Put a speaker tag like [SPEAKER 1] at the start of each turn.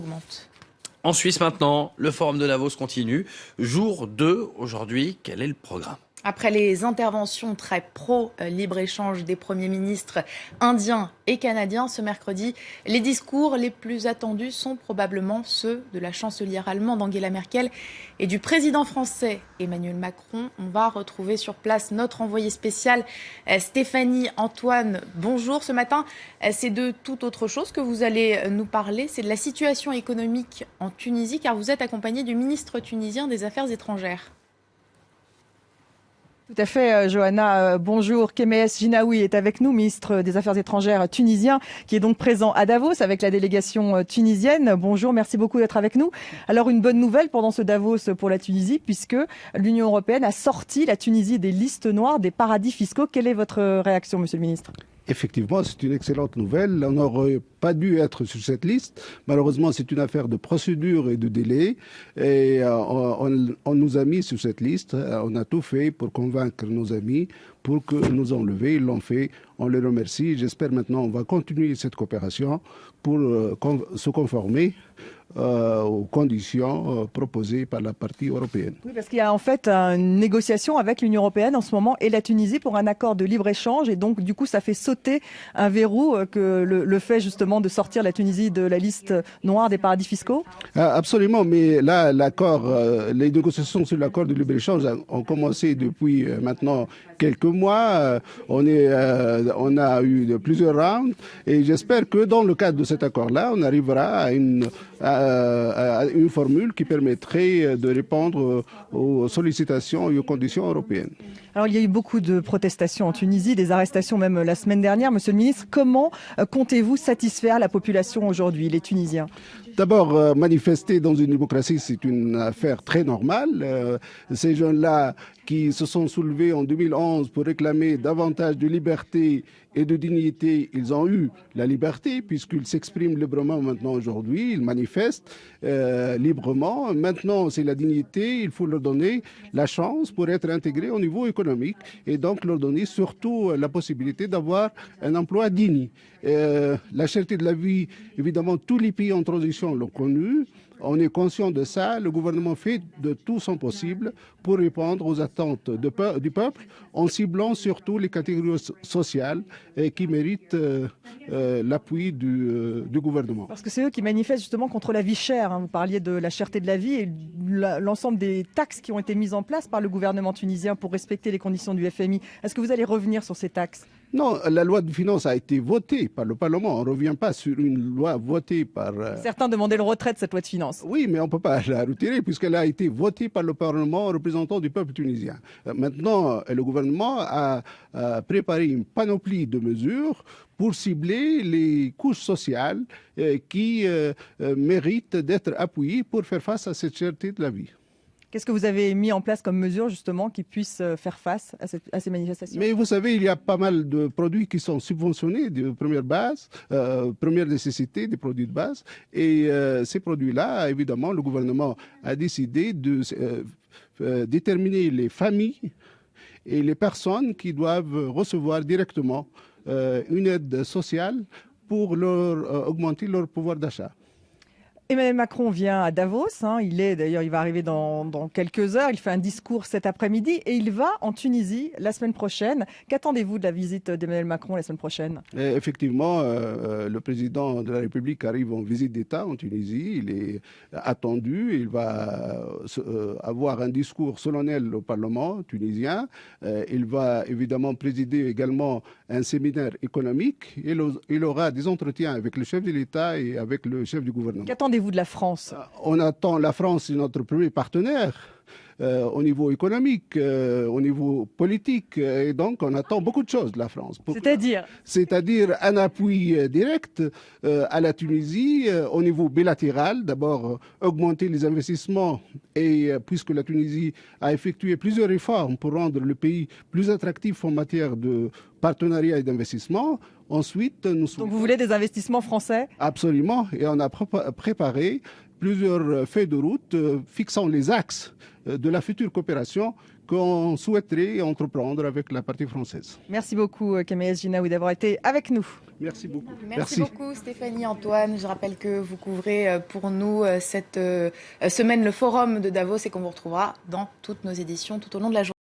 [SPEAKER 1] Augmente.
[SPEAKER 2] En Suisse maintenant, le forum de Davos continue. Jour 2 aujourd'hui, quel est le programme ?
[SPEAKER 1] Après les interventions très pro-libre-échange des premiers ministres indiens et canadiens ce mercredi, les discours les plus attendus sont probablement ceux de la chancelière allemande Angela Merkel et du président français Emmanuel Macron. On va retrouver sur place notre envoyé spécial Stéphanie Antoine. Bonjour, ce matin, c'est de toute autre chose que vous allez nous parler. C'est de la situation économique en Tunisie, car vous êtes accompagné du ministre tunisien des Affaires étrangères.
[SPEAKER 3] Tout à fait, Johanna. Bonjour. Kemes Jinaoui est avec nous, ministre des Affaires étrangères tunisien, qui est donc présent à Davos avec la délégation tunisienne. Bonjour, merci beaucoup d'être avec nous. Alors, une bonne nouvelle pendant ce Davos pour la Tunisie, puisque l'Union européenne a sorti la Tunisie des listes noires des paradis fiscaux. Quelle est votre réaction, monsieur le ministre ?
[SPEAKER 4] Effectivement, c'est une excellente nouvelle. On n'aurait pas dû être sur cette liste. Malheureusement, c'est une affaire de procédure et de délai. Et on nous a mis sur cette liste. On a tout fait pour convaincre nos amis pour que nous enlever. Ils l'ont fait. On les remercie. J'espère maintenant qu'on va continuer cette coopération pour se conformer aux conditions proposées par la partie européenne.
[SPEAKER 3] Oui, parce qu'il y a en fait une négociation avec l'Union européenne en ce moment et la Tunisie pour un accord de libre-échange. Et donc, du coup, ça fait sauter un verrou que le fait justement de sortir la Tunisie de la liste noire des paradis fiscaux.
[SPEAKER 4] Absolument, mais là, les négociations sur l'accord de libre-échange ont commencé depuis maintenant quelques mois. On a eu plusieurs rounds et j'espère que dans le cadre de cet accord-là, on arrivera à une formule qui permettrait de répondre aux sollicitations et aux conditions européennes.
[SPEAKER 3] Alors, il y a eu beaucoup de protestations en Tunisie, des arrestations même la semaine dernière. Monsieur le ministre, comment comptez-vous satisfaire la population aujourd'hui, les Tunisiens ?
[SPEAKER 4] D'abord, manifester dans une démocratie, c'est une affaire très normale. Ces jeunes-là qui se sont soulevés en 2011 pour réclamer davantage de liberté et de dignité, ils ont eu la liberté puisqu'ils s'expriment librement maintenant aujourd'hui, ils manifestent librement. Maintenant, c'est la dignité, il faut leur donner la chance pour être intégrés au niveau économique et donc leur donner surtout la possibilité d'avoir un emploi digne. La cherté de la vie, évidemment, tous les pays en transition l'ont connu. On est conscient de ça. Le gouvernement fait de tout son possible pour répondre aux attentes du peuple en ciblant surtout les catégories sociales qui méritent l'appui du gouvernement.
[SPEAKER 3] Parce que c'est eux qui manifestent justement contre la vie chère. Vous parliez de la cherté de la vie et l'ensemble des taxes qui ont été mises en place par le gouvernement tunisien pour respecter les conditions du FMI. Est-ce que vous allez revenir sur ces taxes ?
[SPEAKER 4] Non, la loi de finances a été votée par le Parlement. On ne revient pas sur une loi votée par...
[SPEAKER 3] Certains demandaient le retrait de cette loi de finances.
[SPEAKER 4] Oui, mais on ne peut pas la retirer puisqu'elle a été votée par le Parlement représentant du peuple tunisien. Maintenant, le gouvernement a préparé une panoplie de mesures pour cibler les couches sociales qui méritent d'être appuyées pour faire face à cette cherté de la vie.
[SPEAKER 3] Qu'est-ce que vous avez mis en place comme mesure justement qui puisse faire face à ces manifestations ?
[SPEAKER 4] Mais vous savez, il y a pas mal de produits qui sont subventionnés de première base, première nécessité, des produits de base. Et ces produits-là, évidemment, le gouvernement a décidé de déterminer les familles et les personnes qui doivent recevoir directement une aide sociale pour augmenter leur pouvoir d'achat.
[SPEAKER 3] Emmanuel Macron vient à Davos, il va arriver dans quelques heures, il fait un discours cet après-midi et il va en Tunisie la semaine prochaine. Qu'attendez-vous de la visite d'Emmanuel Macron la semaine prochaine ?
[SPEAKER 4] Effectivement, le président de la République arrive en visite d'État en Tunisie, il est attendu, il va avoir un discours solennel au Parlement tunisien, il va évidemment présider également un séminaire économique, il aura des entretiens avec le chef de l'État et avec le chef du gouvernement.
[SPEAKER 3] Qu'attendez-vous de la France ?
[SPEAKER 4] On attend, la France est notre premier partenaire au niveau économique, au niveau politique, et donc on attend beaucoup de choses de la France. C'est-à-dire un appui direct à la Tunisie au niveau bilatéral, d'abord augmenter les investissements, et puisque la Tunisie a effectué plusieurs réformes pour rendre le pays plus attractif en matière de partenariat et d'investissement. Ensuite,
[SPEAKER 3] Donc vous voulez des investissements français ?
[SPEAKER 4] Absolument, et on a préparé plusieurs feuilles de route fixant les axes de la future coopération qu'on souhaiterait entreprendre avec la partie française.
[SPEAKER 3] Merci beaucoup, Kemees Jinaoui, d'avoir été avec nous.
[SPEAKER 4] Merci beaucoup.
[SPEAKER 1] Merci beaucoup Stéphanie, Antoine. Je rappelle que vous couvrez pour nous cette semaine le forum de Davos et qu'on vous retrouvera dans toutes nos éditions tout au long de la journée.